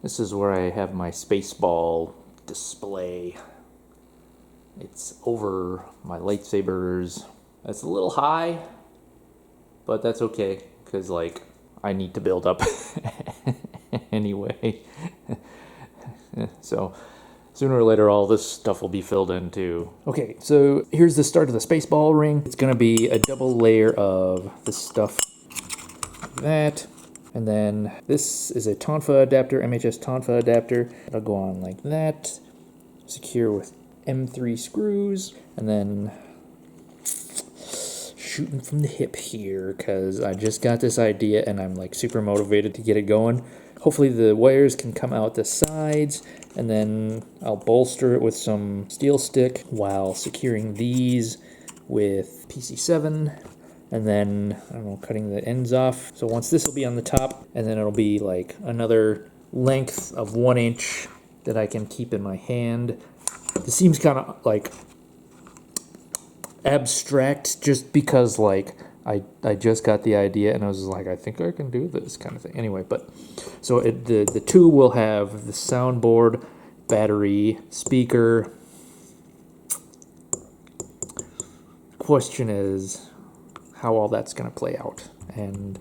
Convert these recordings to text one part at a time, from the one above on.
This is where I have my Spaceball display. It's over my lightsabers. It's a little high, but that's okay, because, like, I need to build up anyway. So, sooner or later, all this stuff will be filled in, too. Okay, so here's the start of the Spaceball ring. It's going to be a double layer of this stuff, like that. And then this is a tonfa adapter, MHS tonfa adapter. It'll go on like that, secure with M3 screws, and then shooting from the hip here, because I just got this idea and I'm like super motivated to get it going. Hopefully the wires can come out the sides, and then I'll bolster it with some steel stick while securing these with PC7. And then, I don't know, cutting the ends off. So once this will be on the top, and then it'll be like another length of 1 inch that I can keep in my hand. This seems kind of like abstract, just because like I just got the idea and I was like, I think I can do this kind of thing. Anyway, but so the two will have the soundboard, battery, speaker. Question is how all that's going to play out, and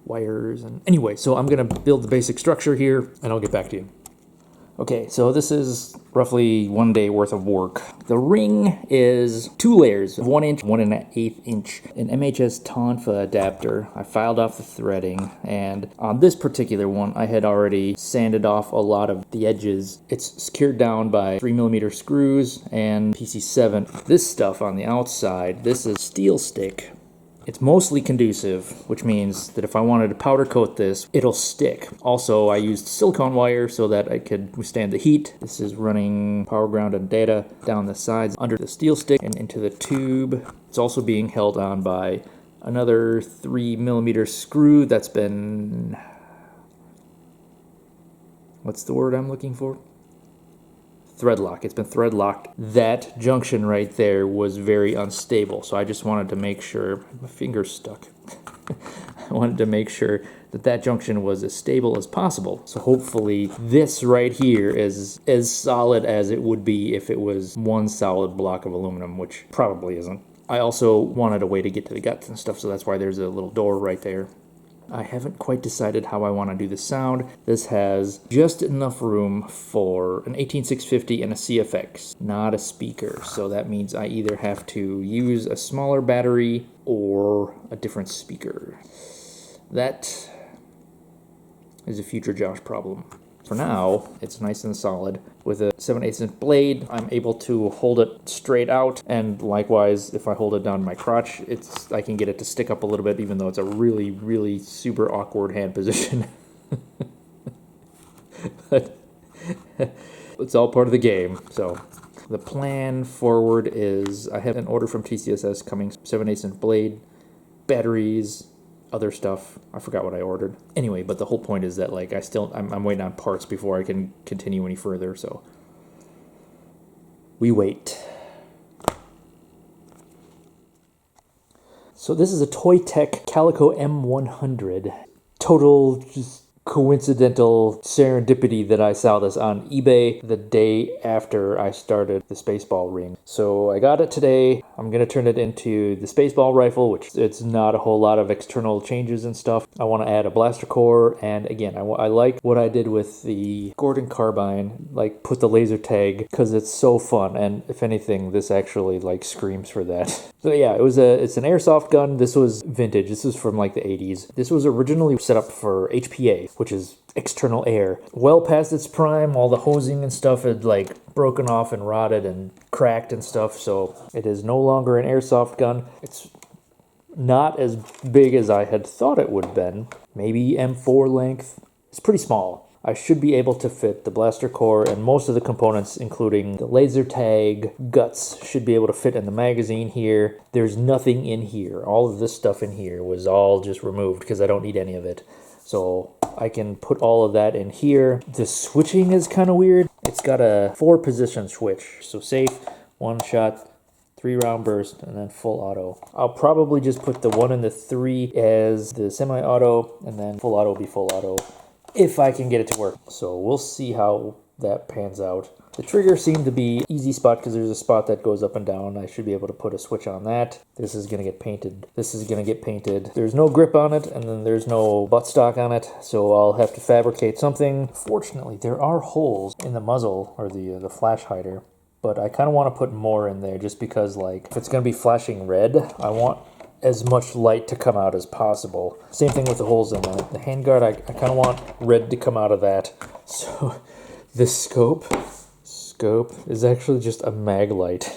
wires, and anyway, so I'm going to build the basic structure here and I'll get back to you. Okay, so this is roughly 1 day worth of work. The ring is 2 layers, 1 inch, 1 1/8 inch, an MHS tonfa adapter. I filed off the threading, and on this particular one, I had already sanded off a lot of the edges. It's secured down by 3mm screws and PC7. This stuff on the outside, this is steel stick. It's mostly conducive, which means that if I wanted to powder coat this, it'll stick. Also, I used silicone wire so that I could withstand the heat. This is running power ground and data down the sides under the steel stick and into the tube. It's also being held on by another 3mm screw that's been... what's the word I'm looking for? Thread lock. It's been thread locked. That junction right there was very unstable, so I just wanted to make sure, my finger's stuck. I wanted to make sure that that junction was as stable as possible. So hopefully this right here is as solid as it would be if it was one solid block of aluminum, which probably isn't. I also wanted a way to get to the guts and stuff, so that's why there's a little door right there. I haven't quite decided how I want to do the sound. This has just enough room for an 18650 and a CFX, not a speaker. So that means I either have to use a smaller battery or a different speaker. That is a future Josh problem. For now, it's nice and solid. With a 7/8 inch blade, I'm able to hold it straight out, and likewise, if I hold it down my crotch, I can get it to stick up a little bit, even though it's a really, really super awkward hand position. But it's all part of the game. So the plan forward is I have an order from TCSS coming, 7/8 inch blade, batteries, other stuff. I forgot what I ordered. Anyway, but the whole point is that like I'm waiting on parts before I can continue any further, so we wait. So this is a Toy Tech Calico M100. Total just coincidental serendipity that I saw this on eBay the day after I started the Spaceball ring. So I got it today. I'm going to turn it into the Spaceball rifle, which it's not a whole lot of external changes and stuff. I want to add a blaster core, and again, I like what I did with the Gordon carbine, like put the laser tag, because it's so fun, and if anything, this actually like screams for that. So yeah, it's an airsoft gun. This was vintage. This was from like the 80s. This was originally set up for HPA, which is external air. Well past its prime, all the hosing and stuff had like broken off and rotted and cracked and stuff, so it is no longer an airsoft gun. It's not as big as I had thought it would have been. Maybe M4 length. It's pretty small. I should be able to fit the blaster core and most of the components, including the laser tag, guts, should be able to fit in the magazine here. There's nothing in here. All of this stuff in here was all just removed because I don't need any of it. So I can put all of that in here. The switching is kind of weird. It's got a 4-position switch. So safe, 1 shot, 3-round burst, and then full auto. I'll probably just put the 1 and the 3 as the semi-auto, and then full auto will be full auto. if I can get it to work. So we'll see how that pans out. The trigger seemed to be easy spot because there's a spot that goes up and down. I should be able to put a switch on that. This is going to get painted. This is going to get painted. There's no grip on it, and then there's no buttstock on it, so I'll have to fabricate something. Fortunately, there are holes in the muzzle, or the flash hider, but I kind of want to put more in there just because, like, if it's going to be flashing red, I want as much light to come out as possible. Same thing with the holes in the handguard. I kind of want red to come out of that. So this scope is actually just a mag light.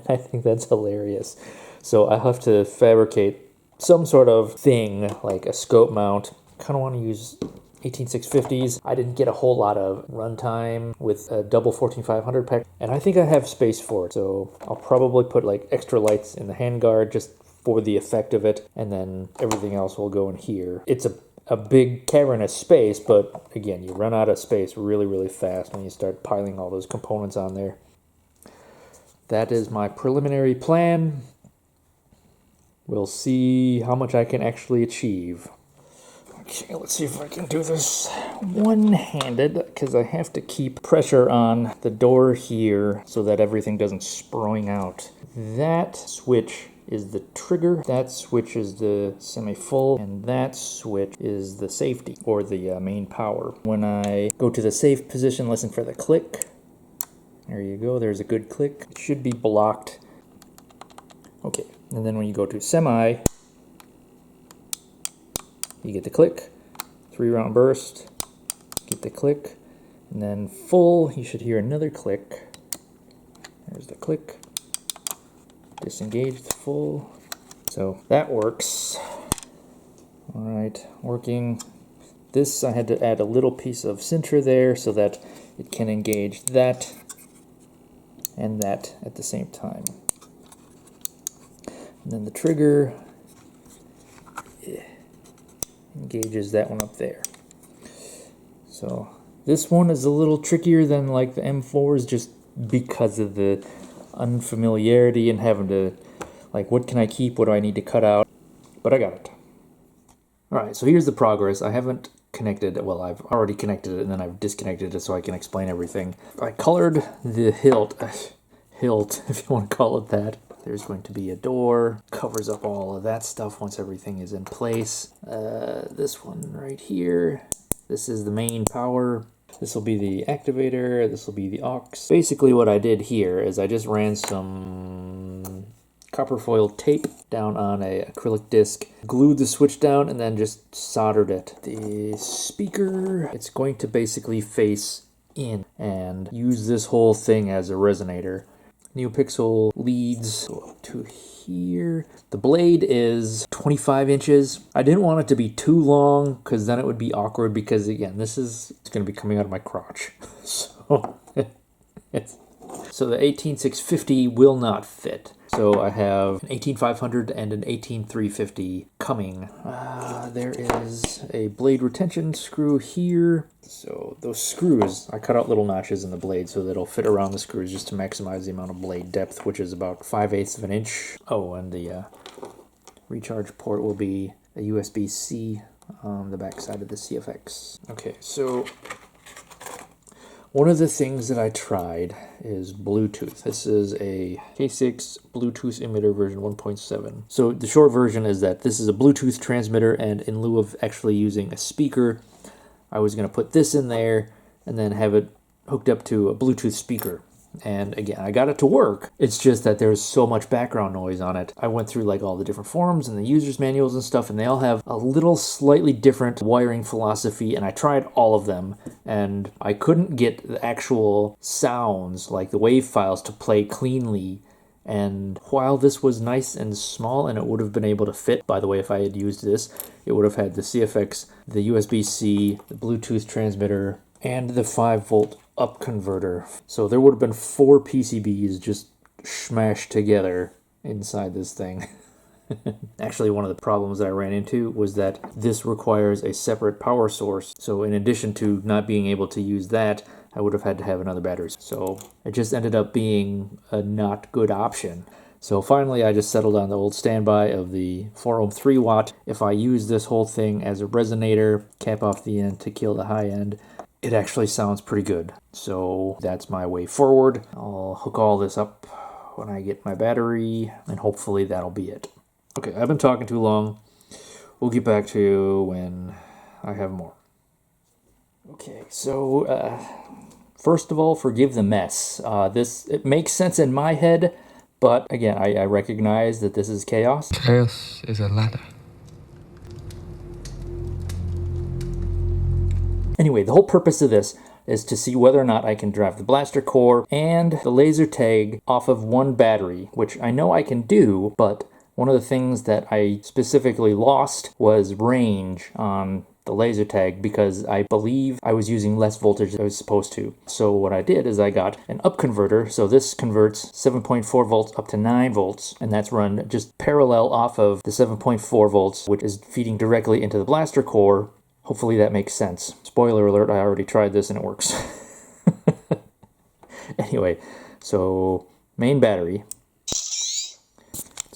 I think that's hilarious. So I have to fabricate some sort of thing, like a scope mount. Kind of want to use 18650s. I didn't get a whole lot of runtime with a double 14500 pack, and I think I have space for it. So I'll probably put like extra lights in the handguard just for the effect of it, and then everything else will go in here. It's a big cavernous space, but again, you run out of space really, really fast when you start piling all those components on there. That is my preliminary plan. We'll see how much I can actually achieve. Okay, let's see if I can do this one-handed, because I have to keep pressure on the door here so that everything doesn't spring out. That switch is the trigger, that switch is the semi-full, and that switch is the safety, or the main power. When I go to the safe position, listen for the click. There you go, there's a good click. It should be blocked. Okay, and then when you go to semi, you get the click, 3-round burst, get the click, and then full, you should hear another click. There's the click. Disengage the full. So that works. Alright, working. This I had to add a little piece of sinter there so that it can engage that and that at the same time. And then the trigger engages that one up there. So this one is a little trickier than like the M4s just because of the unfamiliarity and having to, like, what can I keep, what do I need to cut out, but I got it. Alright, so here's the progress. I haven't connected, well, I've already connected it and then I've disconnected it so I can explain everything. I colored the hilt, if you want to call it that. There's going to be a door, covers up all of that stuff once everything is in place. This one right here, this is the main power. This will be the activator, this will be the aux. Basically what I did here is I just ran some copper foil tape down on a acrylic disc, glued the switch down, and then just soldered it. The speaker, it's going to basically face in and use this whole thing as a resonator. NeoPixel leads go up to here. The blade is 25 inches. I didn't want it to be too long because then it would be awkward because, again, it's going to be coming out of my crotch. So the 18650 will not fit. So I have an 18500 and an 18350 coming. There is a blade retention screw here. So those screws, I cut out little notches in the blade so that it'll fit around the screws just to maximize the amount of blade depth, which is about 5/8 of an inch. Oh, and the recharge port will be a USB-C on the back side of the CFX. Okay, so one of the things that I tried is Bluetooth. This is a K6 Bluetooth emitter version 1.7. So the short version is that this is a Bluetooth transmitter, and in lieu of actually using a speaker, I was going to put this in there and then have it hooked up to a Bluetooth speaker. And again, I got it to work. It's just that there's so much background noise on it. I went through like all the different forums and the user's manuals and stuff, and they all have a little slightly different wiring philosophy, and I tried all of them, and I couldn't get the actual sounds, like the wave files, to play cleanly. And while this was nice and small and it would have been able to fit, by the way, if I had used this, it would have had the CFX, the USB-C, the Bluetooth transmitter, and the 5-volt up converter. So there would have been 4 PCBs just smashed together inside this thing. Actually, one of the problems that I ran into was that this requires a separate power source. So in addition to not being able to use that, I would have had to have another battery. So it just ended up being a not good option. So finally I just settled on the old standby of the 4 ohm 3 watt. If I use this whole thing as a resonator, cap off the end to kill the high end, it actually sounds pretty good. So that's my way forward. I'll hook all this up when I get my battery, and hopefully that'll be it. Okay, I've been talking too long. We'll get back to when I have more. Okay, so first of all, forgive the mess. It makes sense in my head, but again, I recognize that this is chaos. Chaos is a ladder. Anyway, the whole purpose of this is to see whether or not I can drive the blaster core and the laser tag off of one battery, which I know I can do, but one of the things that I specifically lost was range on the laser tag because I believe I was using less voltage than I was supposed to. So what I did is I got an up converter. So this converts 7.4 volts up to 9 volts, and that's run just parallel off of the 7.4 volts, which is feeding directly into the blaster core. Hopefully that makes sense. Spoiler alert, I already tried this and it works. Anyway, so main battery. It's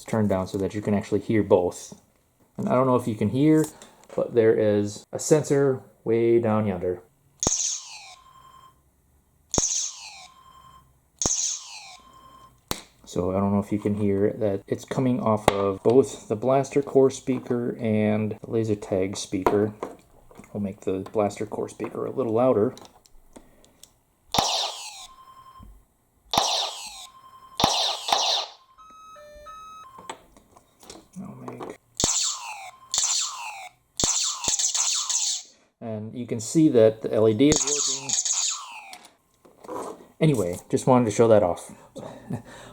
turned down so that you can actually hear both. And I don't know if you can hear, but there is a sensor way down yonder. So I don't know if you can hear that it's coming off of both the blaster core speaker and the laser tag speaker. We'll make the blaster core speaker a little louder. And you can see that the LED is working. Anyway, just wanted to show that off.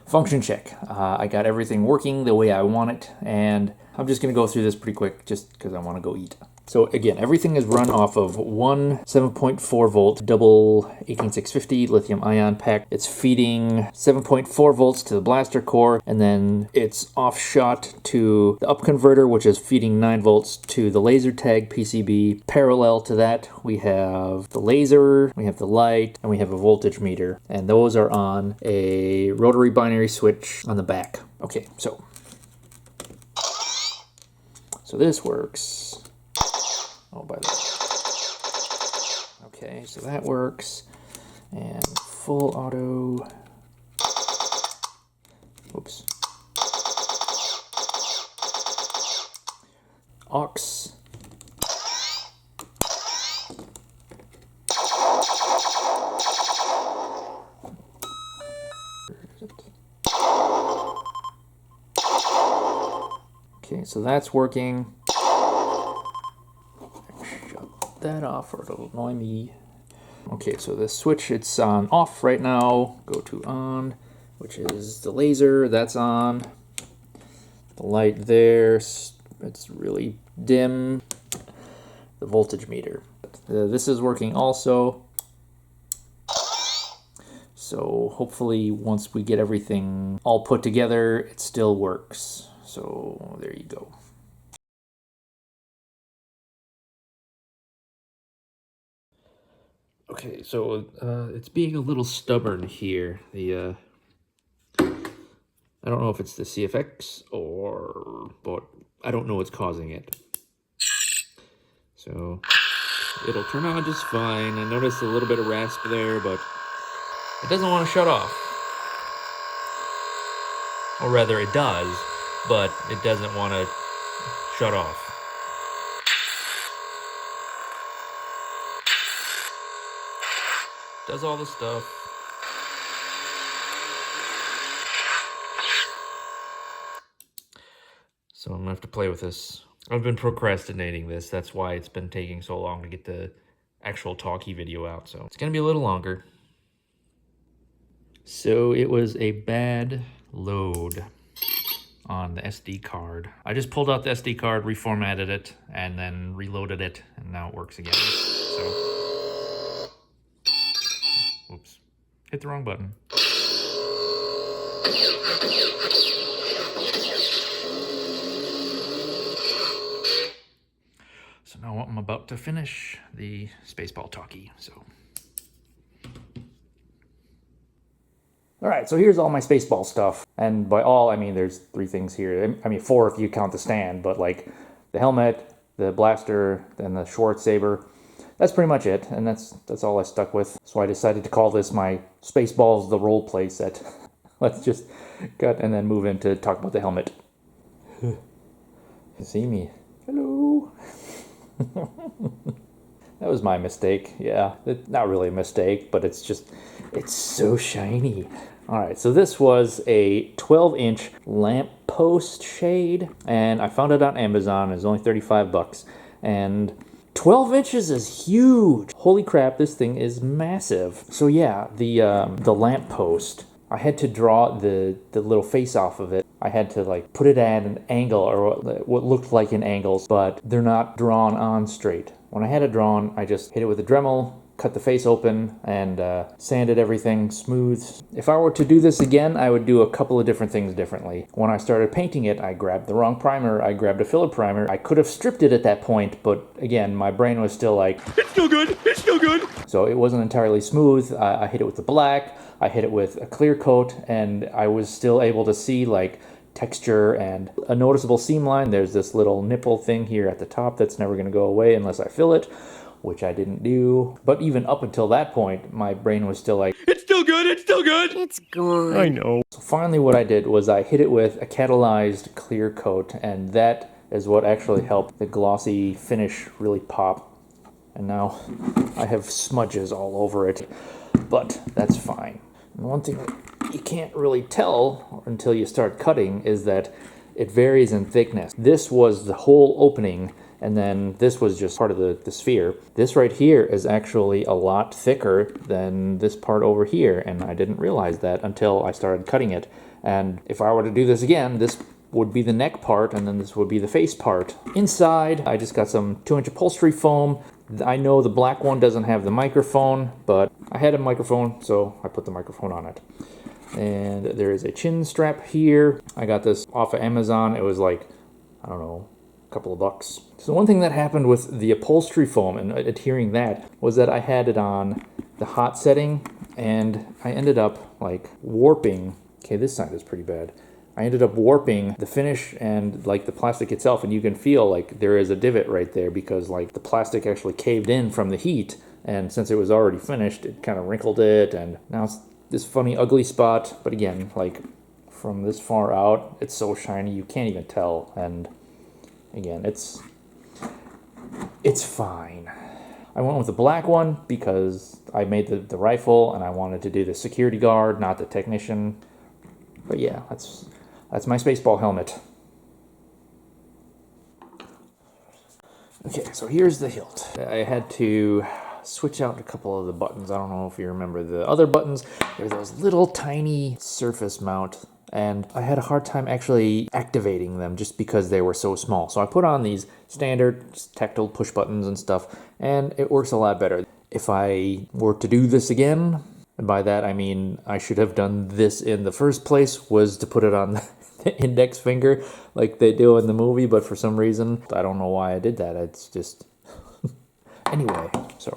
Function check. I got everything working the way I want it, and I'm just going to go through this pretty quick just because I want to go eat. So again, everything is run off of one 7.4 volt double 18650 lithium ion pack. It's feeding 7.4 volts to the blaster core, and then it's offshot to the up converter, which is feeding 9 volts to the laser tag PCB. Parallel to that, we have the laser, we have the light, and we have a voltage meter. And those are on a rotary binary switch on the back. Okay, so this works. Oh, by the way. Okay, so that works. And full auto. Oops. Aux. Okay, so that's working. That off or it'll annoy me. Okay, so the switch, it's on off right now. Go to on, which is the laser, that's on. The light there, it's really dim. The voltage meter. This is working also. So hopefully once we get everything all put together, it still works. So there you go. Okay, so it's being a little stubborn here. I don't know if it's the CFX but I don't know what's causing it. So it'll turn on just fine. I noticed a little bit of rasp there, but it doesn't want to shut off. Or rather, it does, but it doesn't want to shut off. Does all the stuff. So I'm gonna have to play with this. I've been procrastinating this. That's why it's been taking so long to get the actual talkie video out. So it's gonna be a little longer. So it was a bad load on the SD card. I just pulled out the SD card, reformatted it, and then reloaded it, and now it works again. So. Oops. Hit the wrong button. So now I'm about to finish the Spaceball talkie, so. All right, so here's all my Spaceball stuff. And by all, I mean there's 3 things here. I mean 4 if you count the stand, but like the helmet, the blaster, and the Schwartz saber. That's pretty much it, and that's all I stuck with. So I decided to call this my Spaceballs the Roleplay set. Let's just cut and then move into talk about the helmet. You see me? Hello. That was my mistake. Yeah, not really a mistake, but it's so shiny. All right, so this was a 12-inch lamppost shade, and I found it on Amazon. It was only 35 bucks, and 12 inches is huge. Holy crap, this thing is massive. So yeah, the lamppost, I had to draw the little face off of it. I had to like put it at an angle, or what looked like an angle, but they're not drawn on straight. When I had it drawn, I just hit it with a Dremel, cut the face open, and sanded everything smooth. If I were to do this again, I would do a couple of different things differently. When I started painting it, I grabbed the wrong primer. I grabbed a filler primer. I could have stripped it at that point, but again, my brain was still like, it's still good, it's still good. So it wasn't entirely smooth. I hit it with the black. I hit it with a clear coat, and I was still able to see like texture and a noticeable seam line. There's this little nipple thing here at the top that's never going to go away unless I fill it, which I didn't do. But even up until that point, my brain was still like, it's still good, it's still good. It's gone. I know. So finally what I did was I hit it with a catalyzed clear coat, and that is what actually helped the glossy finish really pop. And now I have smudges all over it, but that's fine. And one thing that you can't really tell until you start cutting is that it varies in thickness. This was the whole opening, and then this was just part of the sphere. This right here is actually a lot thicker than this part over here, and I didn't realize that until I started cutting it. And if I were to do this again, this would be the neck part, and then this would be the face part. Inside, I just got some 2-inch upholstery foam. I know the black one doesn't have the microphone, but I had a microphone, so I put the microphone on it. And there is a chin strap here. I got this off of Amazon. It was like, I don't know, a couple of bucks. So one thing that happened with the upholstery foam and adhering that was that I had it on the hot setting, and I ended up like warping. Okay, this side is pretty bad. I ended up warping the finish and like the plastic itself, and you can feel like there is a divot right there because like the plastic actually caved in from the heat, and since it was already finished, it kind of wrinkled it, and now it's this funny ugly spot. But again, like from this far out, it's so shiny you can't even tell, and again, it's fine. I went with the black one because I made the rifle and I wanted to do the security guard, not the technician. But yeah, that's my Spaceball helmet. Okay, so here's the hilt. I had to switch out a couple of the buttons. I don't know if you remember the other buttons. There were those little tiny surface mount, and I had a hard time actually activating them just because they were so small. So I put on these standard tactile push buttons and stuff, and it works a lot better. If I were to do this again, and by that I mean I should have done this in the first place, was to put it on the index finger like they do in the movie, but for some reason, I don't know why I did that. It's just... Anyway, so...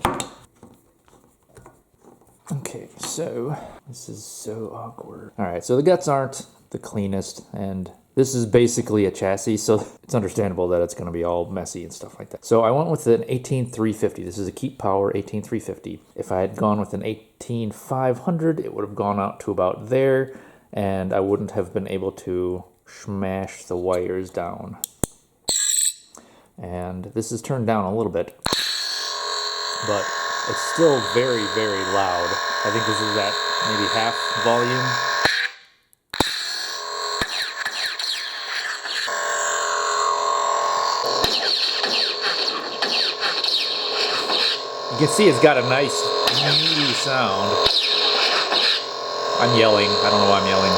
Okay, so... This is so awkward. Alright, so the guts aren't the cleanest, and this is basically a chassis, so it's understandable that it's going to be all messy and stuff like that. So I went with an 18350. This is a Keep Power 18350. If I had gone with an 18500, it would have gone out to about there, and I wouldn't have been able to smash the wires down. And this is turned down a little bit, but it's still very, very loud. I think this is at maybe half volume. You can see it's got a nice meaty sound. I'm yelling. I don't know why I'm yelling.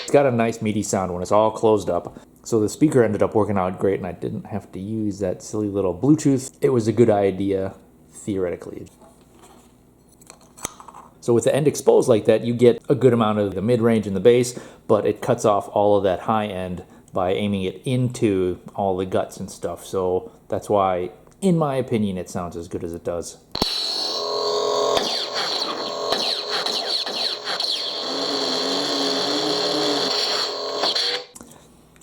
It's got a nice meaty sound when it's all closed up. So the speaker ended up working out great, and I didn't have to use that silly little Bluetooth. It was a good idea, theoretically. So with the end exposed like that, you get a good amount of the mid-range and the bass, but it cuts off all of that high end by aiming it into all the guts and stuff. So that's why, in my opinion, it sounds as good as it does.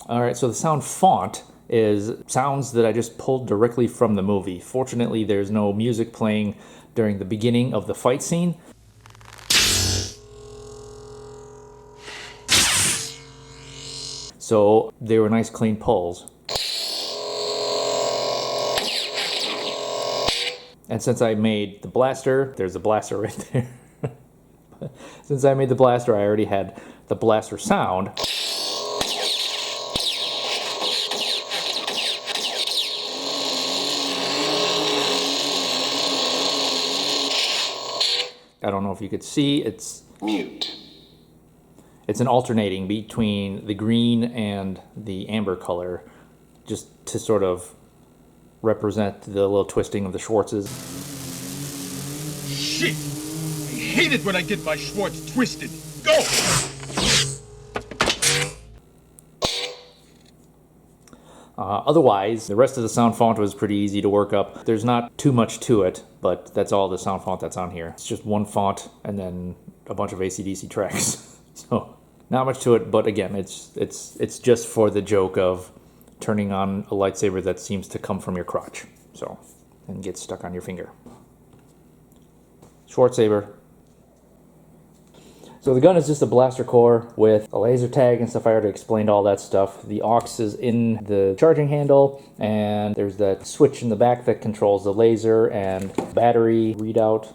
All right, so the sound font is sounds that I just pulled directly from the movie. Fortunately, there's no music playing during the beginning of the fight scene. So they were nice clean pulls. And since I made the blaster, there's a blaster right there. Since I made the blaster, I already had the blaster sound. I don't know if you could see, it's mute. It's an alternating between the green and the amber color, just to sort of represent the little twisting of the Schwartzes. Shit! I hate it when I get my Schwartz twisted. Go! Otherwise, the rest of the sound font was pretty easy to work up. There's not too much to it, but that's all the sound font that's on here. It's just one font and then a bunch of AC/DC tracks. So not much to it, but again, it's just for the joke of turning on a lightsaber that seems to come from your crotch, so, and get stuck on your finger. Schwartz saber. So the gun is just a blaster core with a laser tag and stuff. I already explained all that stuff. The aux is in the charging handle, and there's that switch in the back that controls the laser and battery readout.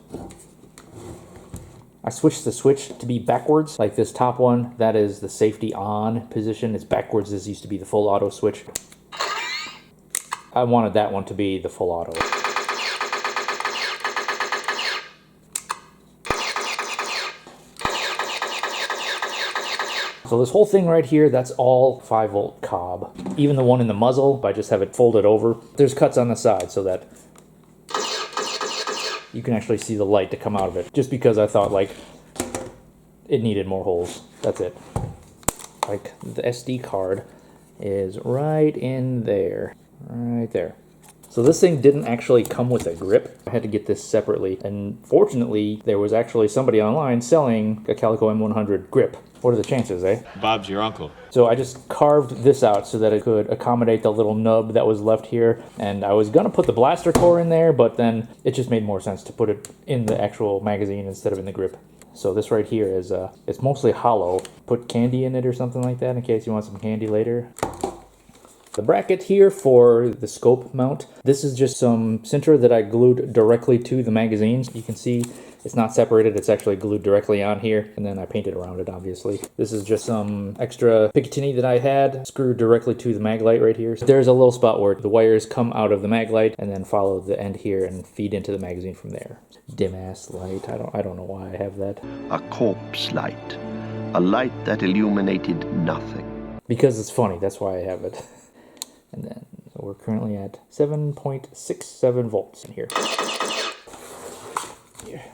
I switched the switch to be backwards, like this top one. That is the safety on position. It's backwards. This used to be the full auto switch. I wanted that one to be the full auto. So this whole thing right here, that's all 5-volt cob. Even the one in the muzzle, I just have it folded over. There's cuts on the side so that you can actually see the light to come out of it. Just because I thought, like, it needed more holes. That's it. Like, the SD card is right in there. Right there. So this thing didn't actually come with a grip. I had to get this separately. And fortunately, there was actually somebody online selling a Calico M100 grip. What are the chances, eh? Bob's your uncle. So I just carved this out so that it could accommodate the little nub that was left here. And I was going to put the blaster core in there, but then it just made more sense to put it in the actual magazine instead of in the grip. So this right here is, it's mostly hollow. Put candy in it or something like that in case you want some candy later. The bracket here for the scope mount, this is just some sinter that I glued directly to the magazines. You can see it's not separated, it's actually glued directly on here, and then I painted around it, obviously. This is just some extra Picatinny that I had screwed directly to the mag light right here. There's a little spot where the wires come out of the mag light and then follow the end here and feed into the magazine from there. Dim ass light, I don't know why I have that. A corpse light, a light that illuminated nothing. Because it's funny, that's why I have it. And then, so we're currently at 7.67 volts in here.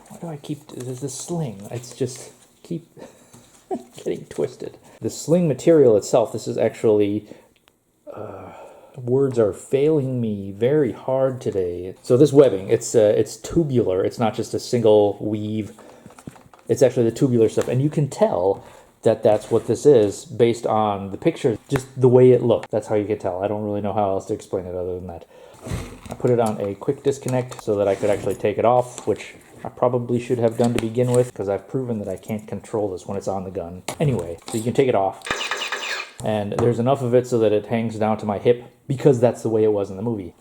Why do I keep, this sling, it's just keep getting twisted. The sling material itself, this is actually, words are failing me very hard today. So this webbing, it's tubular, it's not just a single weave, it's actually the tubular stuff, and you can tell that that's what this is based on the picture, just the way it looked. That's how you can tell. I don't really know how else to explain it other than that. I put it on a quick disconnect so that I could actually take it off, which I probably should have done to begin with, because I've proven that I can't control this when it's on the gun. Anyway, so you can take it off, and there's enough of it so that it hangs down to my hip, because that's the way it was in the movie.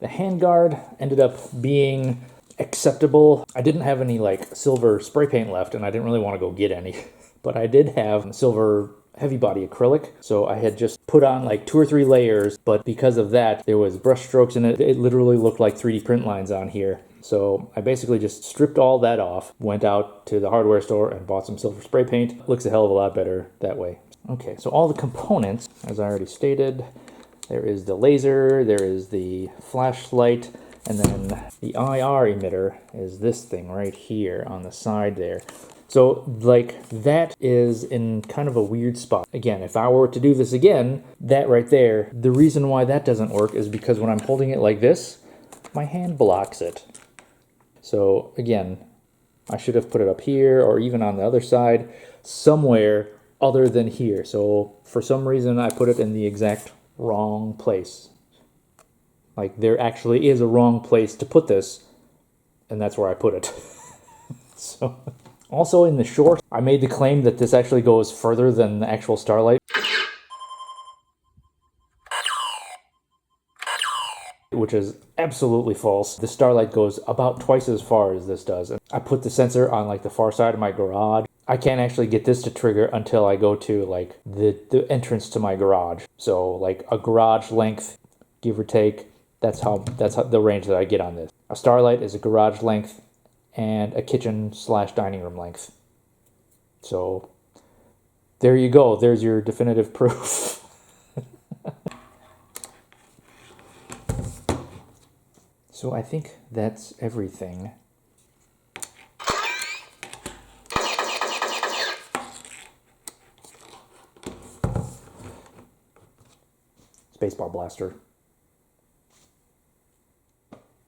The handguard ended up being acceptable. I didn't have any like silver spray paint left, and I didn't really want to go get any. But I did have silver heavy body acrylic, so I had just put on like 2 or 3 layers, but because of that, there was brush strokes in it. It literally looked like 3D print lines on here. So I basically just stripped all that off, went out to the hardware store and bought some silver spray paint. Looks a hell of a lot better that way. Okay, so all the components, as I already stated, there is the laser, there is the flashlight, and then the IR emitter is this thing right here on the side there. So, like, that is in kind of a weird spot. Again, if I were to do this again, that right there, the reason why that doesn't work is because when I'm holding it like this, my hand blocks it. So, again, I should have put it up here or even on the other side, somewhere other than here. So for some reason I put it in the exact wrong place. Like there actually is a wrong place to put this, and that's where I put it. So also in the short, I made the claim that this actually goes further than the actual Starlight, which is absolutely false. The Starlight goes about twice as far as this does. I put the sensor on like the far side of my garage. I can't actually get this to trigger until I go to like the entrance to my garage. So like a garage length, give or take, that's how the range that I get on this. A Starlight is a garage length and a kitchen/dining room length. So there you go. There's your definitive proof. So I think that's everything. Spaceball blaster.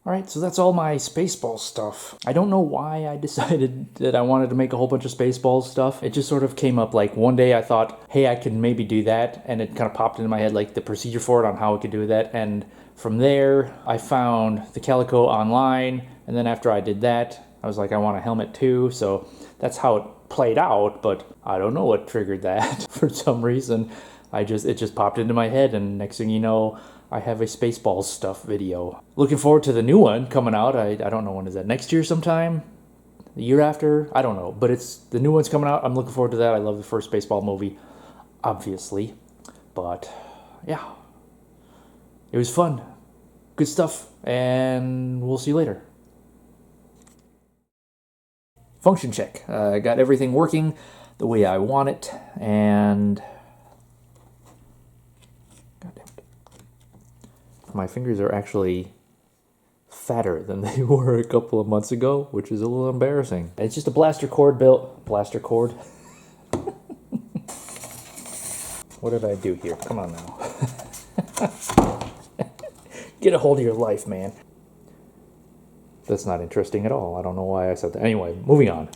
Alright, so that's all my Spaceball stuff. I don't know why I decided that I wanted to make a whole bunch of Spaceball stuff. It just sort of came up like one day I thought, hey, I can maybe do that. And it kind of popped into my head like the procedure for it on how I could do that. And from there, I found the Calico online. And then after I did that, I was like, I want a helmet too. So that's how it played out. But I don't know what triggered that for some reason. It just popped into my head. And next thing you know, I have a Spaceballs Stuff video. Looking forward to the new one coming out. I don't know when is that. Next year sometime? The year after? I don't know. But the new one's coming out. I'm looking forward to that. I love the first Spaceball movie, obviously. But yeah, it was fun. Good stuff. And we'll see you later. Function check. I got everything working the way I want it. And my fingers are actually fatter than they were a couple of months ago, which is a little embarrassing. It's just a blaster cord built. Blaster cord. What did I do here? Come on now. Get a hold of your life, man. That's not interesting at all. I don't know why I said that. Anyway, moving on.